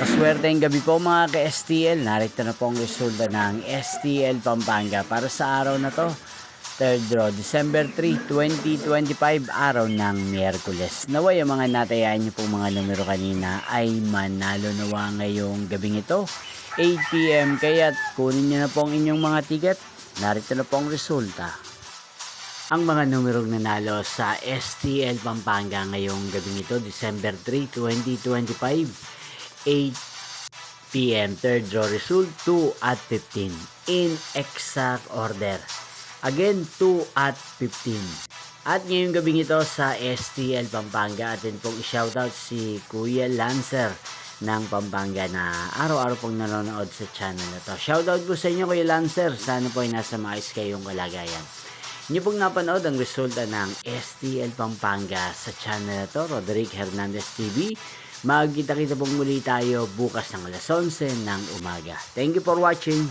Napakaswerteng gabi po mga ka-STL. Narito na po ang resulta ng STL Pampanga para sa araw na to. Third draw, December 3, 2025, araw ng Miyerkules. Naway ang mga natayaan niyo pong mga numero kanina ay manalo nawa ngayong gabing ito, 8 PM. Kaya't kunin niyo na po ang inyong mga ticket. Narito na po ang resulta. Ang mga numerong nanalo sa STL Pampanga ngayong gabing ito, December 3, 2025, 8 PM. Third draw result, 2 at 15. In exact order. Again, 2 at 15. At ngayong gabing ito sa STL Pampanga, atin pong i-shoutout si Kuya Lancer ng Pampanga na araw-araw pong nanonood sa channel na to. Shoutout po sa inyo Kuya Lancer. Sana po ay nasa maayos kayong kalagayan. Inyo pong napanood ang resulta ng STL Pampanga sa channel na to, Roderick Hernandez TV. Magkita-kita pong muli tayo bukas ng alas 11 ng umaga. Thank you for watching.